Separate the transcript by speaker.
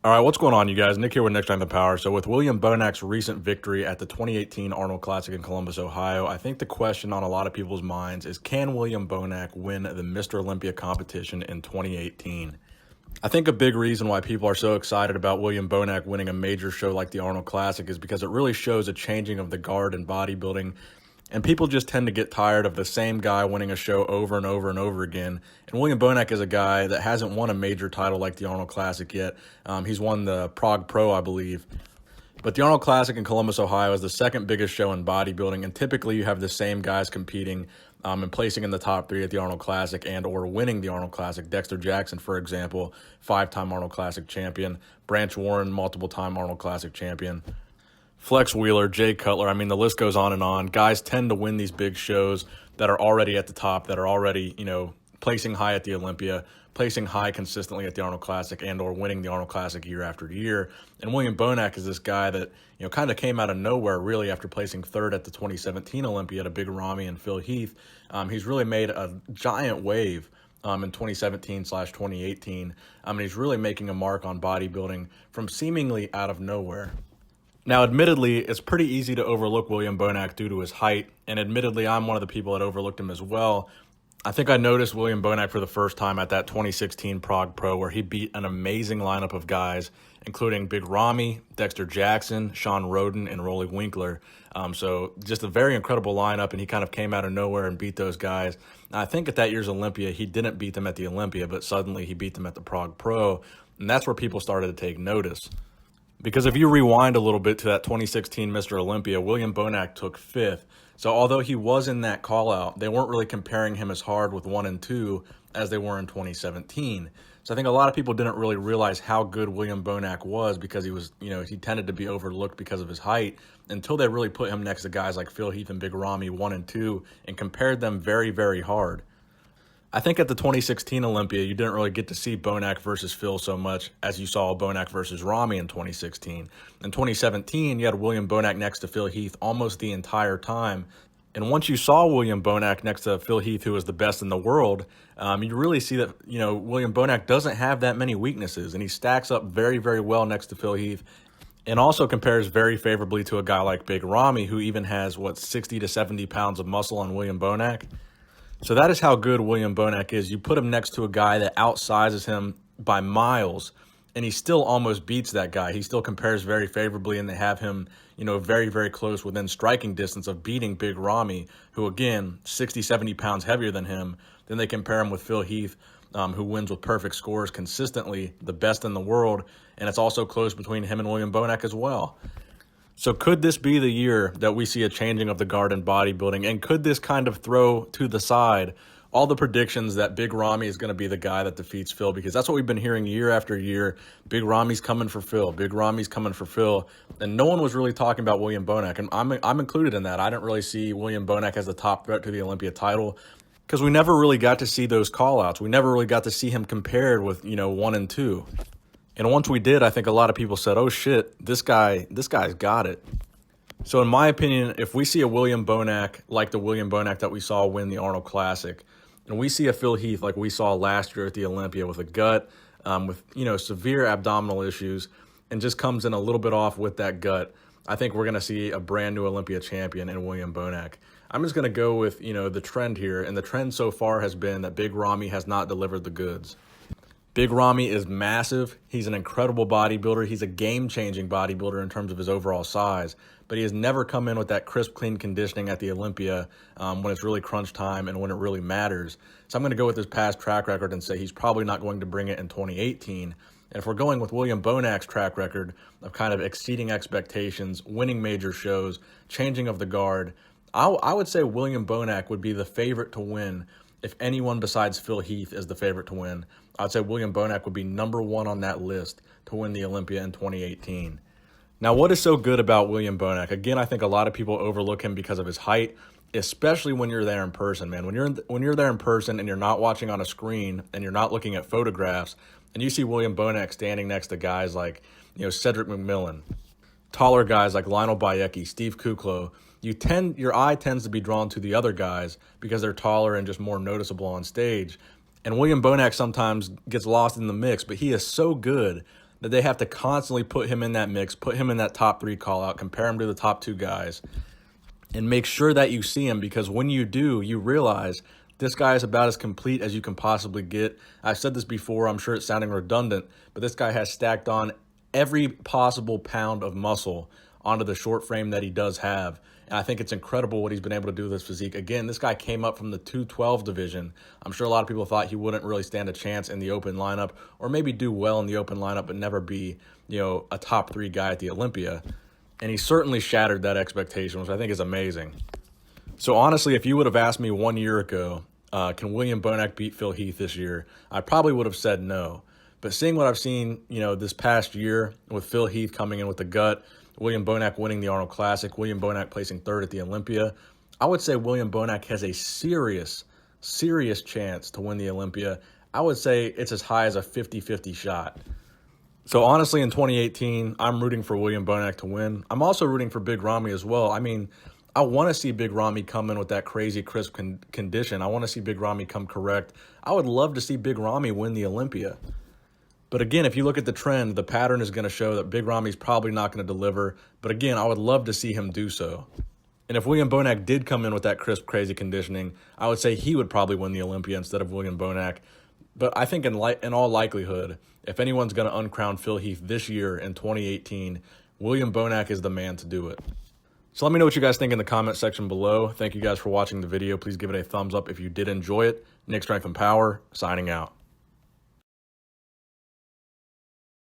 Speaker 1: All right, what's going on, you guys? Nick here with Next Time the Power. So with William Bonac's recent victory at the 2018 Arnold Classic in Columbus, Ohio, I think the question on a lot of people's minds is, can William Bonac win the Mr. Olympia competition in 2018? I think a big reason why people are so excited about William Bonac winning a major show like the Arnold Classic is because it really shows a changing of the guard in bodybuilding. And people just tend to get tired of the same guy winning a show over and over and over again. And William Bonac is a guy that hasn't won a major title like the Arnold Classic yet. He's won the Prague Pro, I believe. But the Arnold Classic in Columbus, Ohio is the second biggest show in bodybuilding. And typically you have the same guys competing and placing in the top three at the Arnold Classic and or winning the Arnold Classic. Dexter Jackson, for example, 5-time Arnold Classic champion. Branch Warren, multiple-time Arnold Classic champion. Flex Wheeler, Jay Cutler, I mean, the list goes on and on. Guys tend to win these big shows that are already at the top, that are already, placing high at the Olympia, placing high consistently at the Arnold Classic and or winning the Arnold Classic year after year. And William Bonac is this guy that, kind of came out of nowhere really after placing third at the 2017 Olympia to Big Roddy and Phil Heath. He's really made a giant wave in 2017/2018. He's really making a mark on bodybuilding from seemingly out of nowhere. Now, admittedly, it's pretty easy to overlook William Bonac due to his height, and admittedly, I'm one of the people that overlooked him as well. I think I noticed William Bonac for the first time at that 2016 Prague Pro, where he beat an amazing lineup of guys, including Big Ramy, Dexter Jackson, Sean Roden, and Rolly Winkler. So just a very incredible lineup, and he kind of came out of nowhere and beat those guys. Now, I think at that year's Olympia, he didn't beat them at the Olympia, but suddenly he beat them at the Prague Pro, and that's where people started to take notice. Because if you rewind a little bit to that 2016 Mr. Olympia, William Bonac took fifth. So although he was in that call-out, they weren't really comparing him as hard with 1 and 2 as they were in 2017. So I think a lot of people didn't really realize how good William Bonac was because he was, he tended to be overlooked because of his height until they really put him next to guys like Phil Heath and Big Roddy 1 and 2 and compared them very, very hard. I think at the 2016 Olympia, you didn't really get to see Bonac versus Phil so much as you saw Bonac versus Ramy in 2016. In 2017, you had William Bonac next to Phil Heath almost the entire time. And once you saw William Bonac next to Phil Heath, who was the best in the world, you really see that, William Bonac doesn't have that many weaknesses, and he stacks up very, very well next to Phil Heath and also compares very favorably to a guy like Big Roddy, who even has, 60 to 70 pounds of muscle on William Bonac. So that is how good William Bonac is. You put him next to a guy that outsizes him by miles, and he still almost beats that guy. He still compares very favorably, and they have him, very, very close within striking distance of beating Big Roddy, who, again, 60, 70 pounds heavier than him. Then they compare him with Phil Heath, who wins with perfect scores consistently, the best in the world, and it's also close between him and William Bonac as well. So could this be the year that we see a changing of the guard in bodybuilding? And could this kind of throw to the side all the predictions that Big Roddy is going to be the guy that defeats Phil? Because that's what we've been hearing year after year. Big Roddy's coming for Phil. Big Roddy's coming for Phil. And no one was really talking about William Bonac. And I'm included in that. I didn't really see William Bonac as the top threat to the Olympia title because we never really got to see those call-outs. We never really got to see him compared with, 1 and 2. And once we did, I think a lot of people said, oh shit, this guy's got it. So in my opinion, if we see a William Bonac like the William Bonac that we saw win the Arnold Classic, and we see a Phil Heath like we saw last year at the Olympia with a gut, with severe abdominal issues, and just comes in a little bit off with that gut, I think we're going to see a brand new Olympia champion in William Bonac. I'm just going to go with, the trend here, and the trend so far has been that Big Roddy has not delivered the goods. Big Roddy is massive. He's an incredible bodybuilder. He's a game-changing bodybuilder in terms of his overall size, but he has never come in with that crisp, clean conditioning at the Olympia when it's really crunch time and when it really matters. So I'm going to go with his past track record and say he's probably not going to bring it in 2018. And if we're going with William Bonac's track record of kind of exceeding expectations, winning major shows, changing of the guard, I would say William Bonac would be the favorite to win. If anyone besides Phil Heath is the favorite to win, I'd say William Bonac would be number 1 on that list to win the Olympia in 2018. Now, what is so good about William Bonac? Again, I think a lot of people overlook him because of his height, especially when you're there in person, man. When you're there in person and you're not watching on a screen and you're not looking at photographs, and you see William Bonac standing next to guys like, Cedric McMillan, taller guys like Lionel Bayecki, Steve Kuklo, your eye tends to be drawn to the other guys because they're taller and just more noticeable on stage. And William Bonac sometimes gets lost in the mix, but he is so good that they have to constantly put him in that mix, put him in that top 3 call out, compare him to the top 2 guys, and make sure that you see him, because when you do, you realize this guy is about as complete as you can possibly get. I've said this before, I'm sure it's sounding redundant, but this guy has stacked on every possible pound of muscle onto the short frame that he does have. And I think it's incredible what he's been able to do with his physique. Again, this guy came up from the 212 division. I'm sure a lot of people thought he wouldn't really stand a chance in the open lineup, or maybe do well in the open lineup, but never be, a top 3 guy at the Olympia. And he certainly shattered that expectation, which I think is amazing. So honestly, if you would have asked me 1 year ago, can William Bonac beat Phil Heath this year, I probably would have said no. But seeing what I've seen, this past year with Phil Heath coming in with the gut, William Bonac winning the Arnold Classic, William Bonac placing 3rd at the Olympia, I would say William Bonac has a serious chance to win the Olympia. I would say it's as high as a 50-50 shot. So honestly, in 2018, I'm rooting for William Bonac to win. I'm also rooting for Big Ramy as well. I mean, I want to see Big Ramy come in with that crazy crisp condition. I want to see Big Ramy come correct. I would love to see Big Ramy win the Olympia. But again, if you look at the trend, the pattern is going to show that Big Ramy's probably not going to deliver. But again, I would love to see him do so. And if William Bonac did come in with that crisp, crazy conditioning, I would say he would probably win the Olympia instead of William Bonac. But I think in all likelihood, if anyone's going to uncrown Phil Heath this year in 2018, William Bonac is the man to do it. So let me know what you guys think in the comment section below. Thank you guys for watching the video. Please give it a thumbs up if you did enjoy it. Nick Strength and Power, signing out.